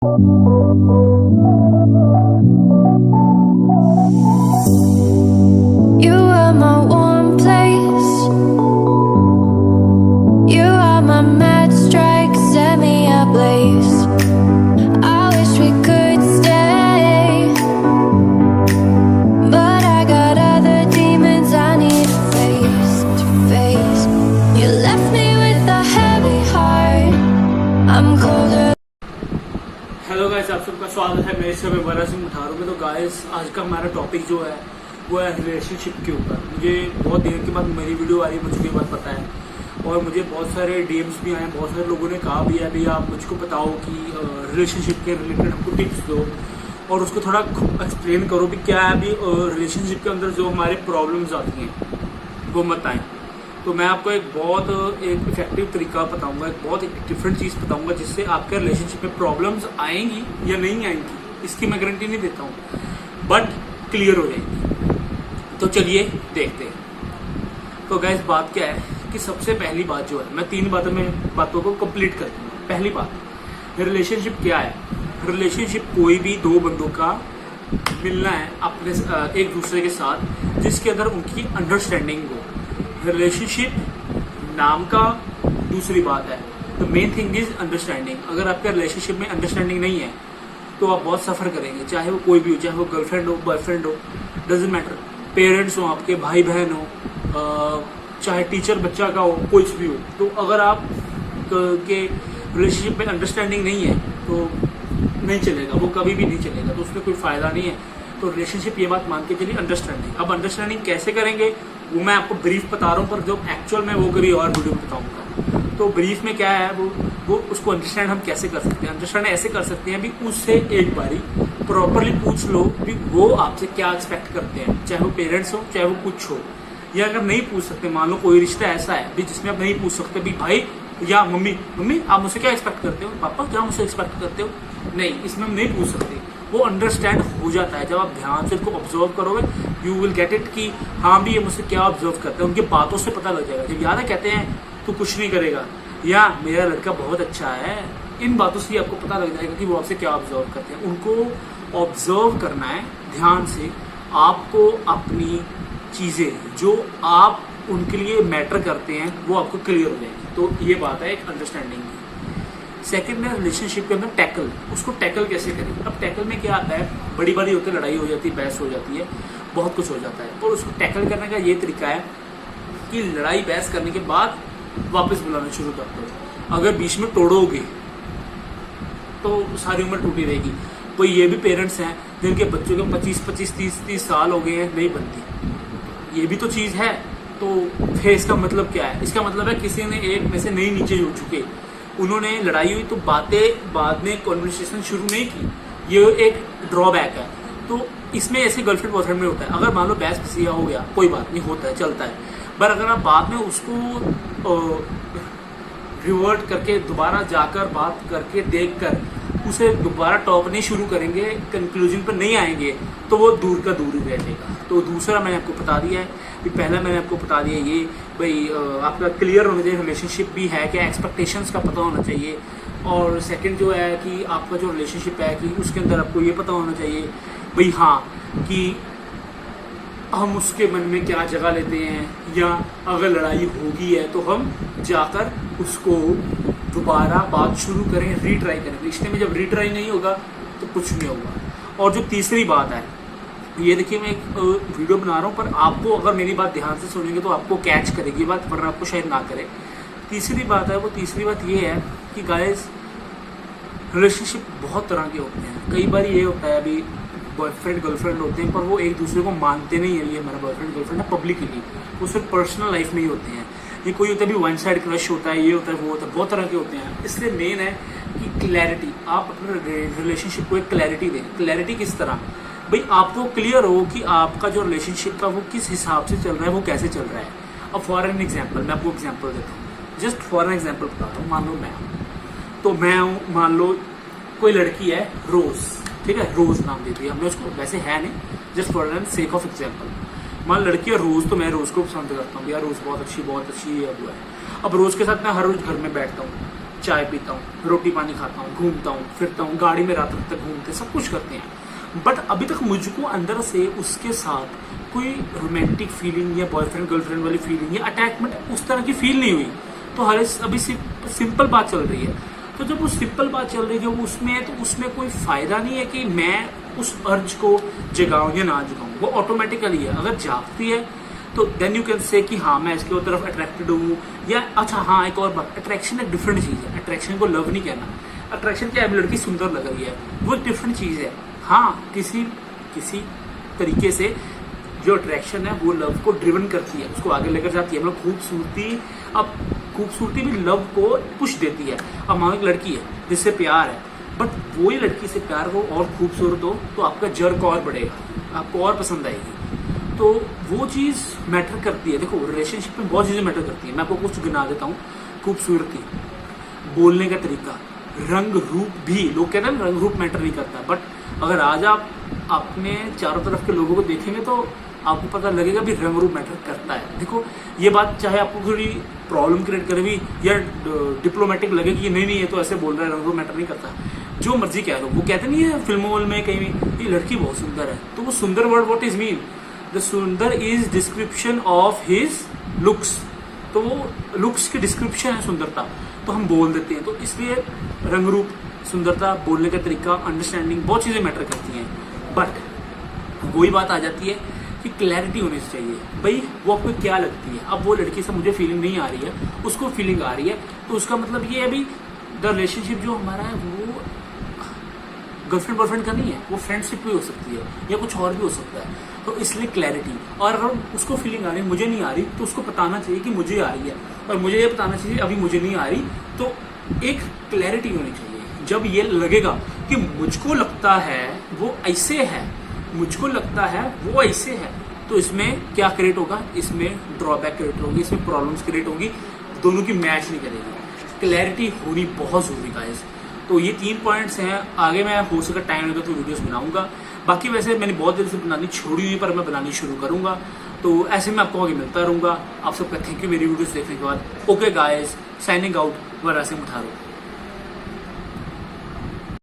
You are my warm place. You are my mad strike, set me ablaze. I wish we could stay, but I got other demons I need to face. You left me with a heavy heart. I'm colder. Hello guys, आप सबका स्वागत है मेरे समय बड़ा सिंह मुठारों में। तो guys, आज का हमारा टॉपिक जो है वो है रिलेशनशिप के ऊपर। मुझे बहुत देर के बाद मेरी वीडियो आ रही है, मुझे ये बात पता है। और मुझे बहुत सारे डीएम्स भी आए, बहुत सारे लोगों ने कहा भी है भैया आप मुझको बताओ कि रिलेशनशिप के रिलेटेड हमको टिप्स दो और उसको थोड़ा एक्सप्लेन करो भी क्या है अभी रिलेशनशिप के अंदर जो हमारे प्रॉब्लम्स आती हैं वो मत आए। तो मैं आपको एक इफेक्टिव तरीका बताऊंगा, एक बहुत डिफरेंट चीज़ बताऊंगा जिससे आपके रिलेशनशिप में प्रॉब्लम्स आएंगी या नहीं आएंगी, इसकी मैं गारंटी नहीं देता हूँ, बट क्लियर हो जाएंगी। तो चलिए देखते हैं। तो गाइस, बात क्या है कि सबसे पहली बात जो है, मैं 3 बातों को कंप्लीट कर दूंगा। पहली बात, रिलेशनशिप क्या है। रिलेशनशिप कोई भी 2 बंदों का मिलना है अपने एक दूसरे के साथ जिसके अंदर उनकी अंडरस्टैंडिंग हो। रिलेशनशिप नाम का दूसरी बात है, तो मेन थिंग इज अंडरस्टैंडिंग। अगर आपके रिलेशनशिप में अंडरस्टैंडिंग नहीं है तो आप बहुत सफर करेंगे, चाहे वो कोई भी हो, चाहे वो गर्लफ्रेंड हो, बॉयफ्रेंड हो, डजेंट मैटर, पेरेंट्स हो, आपके भाई बहन हो, चाहे टीचर बच्चा का हो, कुछ भी हो। तो अगर आप के रिलेशनशिप में अंडरस्टैंडिंग नहीं है तो नहीं चलेगा, वो कभी भी नहीं चलेगा, तो उसमें कोई फायदा नहीं है। तो रिलेशनशिप ये बात मान के चलिए अंडरस्टैंडिंग। अब अंडरस्टैंडिंग कैसे करेंगे वो मैं आपको ब्रीफ बता रहा हूँ, पर जो एक्चुअल में वो कभी और वीडियो में बताऊंगा। तो ब्रीफ में क्या है वो उसको अंडरस्टैंड हम कैसे कर सकते हैं। अंडरस्टैंड ऐसे कर सकते हैं भी उससे एक बारी प्रॉपरली पूछ लो भी वो आपसे क्या एक्सपेक्ट करते हैं, चाहे वो पेरेंट्स हो चाहे वो कुछ हो। या अगर नहीं पूछ सकते, मान लो कोई रिश्ता ऐसा है भी जिसमें आप नहीं पूछ सकते भी भाई या मम्मी आप मुझसे क्या एक्सपेक्ट करते हो, पापा क्या मुझसे एक्सपेक्ट करते हो, नहीं, इसमें हम नहीं पूछ सकते। वो अंडरस्टैंड हो जाता है जब आप ध्यान से उसको ऑब्जर्व करोगे। यू विल गेट इट कि हाँ भी ये मुझसे क्या ऑब्जर्व करते हैं, उनकी बातों से पता लग जाएगा। जब याद है कहते हैं तू कुछ नहीं करेगा या मेरा लड़का बहुत अच्छा है, इन बातों से आपको पता लग जाएगा कि वो आपसे क्या ऑब्जर्व करते हैं। उनको ऑब्जर्व करना है ध्यान से। आपको अपनी चीजें जो आप उनके लिए मैटर करते हैं वो आपको क्लियर हो जाएगी। तो ये बात है एक अंडरस्टैंडिंग की। सेकंड है रिलेशनशिप के अंदर टैकल। उसको टैकल कैसे करें। अब टैकल में क्या आता है, बड़ी बड़ी होती है, लड़ाई हो जाती है, बहस हो जाती है, बहुत कुछ हो जाता है। और उसको टैकल करने का ये तरीका है कि लड़ाई बहस करने के बाद वापस बुलाना शुरू कर दो। अगर बीच में तोड़ोगे तो सारी उम्र टूटी रहेगी। कोई ये भी पेरेंट्स हैं जिनके बच्चों के 25-25, 30-30 साल हो गए हैं, नहीं बनती, ये भी तो चीज़ है। तो फिर इसका मतलब क्या है। इसका मतलब है किसी ने एक में से नहीं नीचे जुड़ चुके, उन्होंने लड़ाई हुई तो बातें बाद में कॉन्वर्सेशन शुरू नहीं की, ये एक ड्रॉबैक है। तो इसमें ऐसे गर्लफ्रेंड बॉयफ्रेंड में होता है। अगर मान लो बहस पसिया हो गया, कोई बात नहीं, होता है, चलता है, पर अगर आप बाद में उसको रिवर्ट करके दोबारा जाकर बात करके देखकर उसे दोबारा टॉपने शुरू करेंगे, कंक्लूजन पर नहीं आएंगे, तो वो दूर का दूर ही रह जाएगा। तो दूसरा मैंने आपको बता दिया है कि पहला मैंने आपको बता दिया ये भाई आपका क्लियर होना चाहिए रिलेशनशिप भी है क्या, एक्सपेक्टेशंस का पता होना चाहिए। और सेकंड जो है कि आपका जो रिलेशनशिप है कि उसके अंदर आपको ये पता होना चाहिए भाई हाँ कि हम उसके मन में क्या जगह लेते हैं, या अगर लड़ाई होगी है तो हम जाकर उसको दोबारा बात शुरू करें, रीट्राई करें। रिश्ते में जब रीट्राई नहीं होगा तो कुछ नहीं होगा। और जो तीसरी बात है, ये देखिए मैं एक वीडियो बना रहा हूँ, पर आपको अगर मेरी बात ध्यान से सुनेंगे तो आपको कैच करेगी बात, वरना आपको शायद ना करे। तीसरी बात है, वो तीसरी बात ये है कि गाइस रिलेशनशिप बहुत तरह के होते हैं। कई बार ये होता है अभी बॉयफ्रेंड गर्लफ्रेंड होते हैं पर वो एक दूसरे को मानते नहीं है, ये हमारा बॉयफ्रेंड गर्लफ्रेंड है पब्लिकली, वो सिर्फ पर्सनल लाइफ में ही होते हैं। ये कोई होता है भी वन साइड क्रश होता है, ये होता है वो होता है, बहुत तरह के होते हैं। इसलिए मेन है कि क्लैरिटी, आप अपने रिलेशनशिप को एक क्लैरिटी दें। क्लैरिटी किस तरह भाई, आपको क्लियर हो कि आपका जो रिलेशनशिप का वो किस हिसाब से चल रहा है, वो कैसे चल रहा है। अब फॉर एन एग्जाम्पल मैं आपको एग्जाम्पल देता हूँ, जस्ट फॉर एन एग्जाम्पल बताता हूँ। मान लो मैं हूँ, मान लो कोई लड़की है रोज, ठीक है, रोज नाम दे दिया हमने उसको, वैसे है नहीं, just for an sake of example. मान लड़की है रोज, तो मैं रोज को पसंद करता हूँ, यार रोज बहुत अच्छी है, वो है। अब रोज के साथ मैं हर रोज घर में बैठता हूँ, चाय पीता हूँ, रोटी पानी खाता हूँ, घूमता हूँ, फिरता हूँ, गाड़ी में रात तक घूमते, सब कुछ करते हैं, बट अभी तक मुझको अंदर से उसके साथ कोई रोमांटिक फीलिंग या बॉयफ्रेंड गर्लफ्रेंड वाली फीलिंग या अटैचमेंट उस तरह की फील नहीं हुई। तो हर अभी सिंपल बात चल रही है। तो जब वो सिंपल बात चल रही है, जब उसमें है, तो उसमें कोई फायदा नहीं है कि मैं उस अर्ज को जगाऊं या ना जगाऊं, वो ऑटोमेटिकली है। अगर जागती है तो देन यू कैन से कि हाँ मैं इसके तरफ अट्रैक्टेड हूँ, या अच्छा हाँ एक और बात, अट्रैक्शन एक डिफरेंट चीज़ है। अट्रैक्शन को लव नहीं कहना। अट्रैक्शन क्या है, लड़की सुंदर लग रही है, वो एक डिफरेंट चीज़ है। हाँ किसी तरीके से जो अट्रैक्शन है वो लव को ड्रिवन करती है, उसको आगे लेकर जाती है। मतलब खूबसूरती भी लव को पुश देती है। अब मान एक लड़की है जिससे प्यार है, बट वही लड़की से प्यार हो और खूबसूरत हो तो आपका जर्क और बढ़ेगा, आपको और पसंद आएगी। तो वो चीज़ मैटर करती है। देखो रिलेशनशिप में बहुत चीज़ें मैटर करती है। मैं आपको कुछ गिना देता हूँ। खूबसूरती, बोलने का तरीका, रंग रूप भी। लोग कहते हैं रंग रूप मैटर नहीं करता, बट अगर आज आप अपने चारों तरफ के लोगों को देखेंगे तो आपको पता लगेगा भी रंग रूप मैटर करता है। देखो ये बात चाहे आपको थोड़ी प्रॉब्लम क्रिएट करे भी या डिप्लोमेटिक लगे कि नहीं ये तो ऐसे बोल रहा है, रंग रूप मैटर नहीं करता, जो मर्जी कह लो। वो कहते नहीं है फिल्मों में कहीं भी, ये लड़की बहुत सुंदर है, तो वो सुंदर word what is mean, the सुंदर is description of his looks. तो वो लुक्स की डिस्क्रिप्शन है सुंदरता, तो हम बोल देते हैं। तो इसलिए रंग रूप, सुंदरता, बोलने का तरीका, अंडरस्टैंडिंग, बहुत चीज़ें मैटर करती हैं। बट वही बात आ जाती है कि क्लैरिटी होनी चाहिए। भाई वो आपको क्या लगती है, अब वो लड़की से मुझे फीलिंग नहीं आ रही है, उसको फीलिंग आ रही है, तो उसका मतलब ये अभी द रिलेशनशिप जो हमारा है वो गर्लफ्रेंड बॉयफ्रेंड का नहीं है, वो फ्रेंडशिप भी हो सकती है या कुछ और भी हो सकता है। तो इसलिए क्लैरिटी, और अगर उसको फीलिंग आ रही है, मुझे नहीं आ रही, तो उसको बताना चाहिए कि मुझे आ रही है, और मुझे ये बताना चाहिए अभी मुझे नहीं आ रही। तो एक क्लैरिटी होनी चाहिए। जब ये लगेगा कि मुझको लगता है वो ऐसे है, मुझको लगता है वो ऐसे है, तो इसमें क्या क्रिएट होगा, इसमें ड्रॉबैक क्रिएट होगी, इसमें प्रॉब्लम्स क्रिएट होगी, दोनों की मैच नहीं करेगी। क्लैरिटी होनी बहुत जरूरी गाइस। तो ये 3 पॉइंट्स हैं। आगे मैं हो सका टाइम लगा तो वीडियोस बनाऊंगा। बाकी वैसे मैंने बहुत देर से बनानी छोड़ी हुई, पर मैं बनानी शुरू करूंगा। तो ऐसे में आपको आगे मिलता रहूंगा। आप सबका थैंक यू मेरी वीडियोस देखने के बाद। ओके गाइस, साइनिंग आउट, वरासिम उठारो।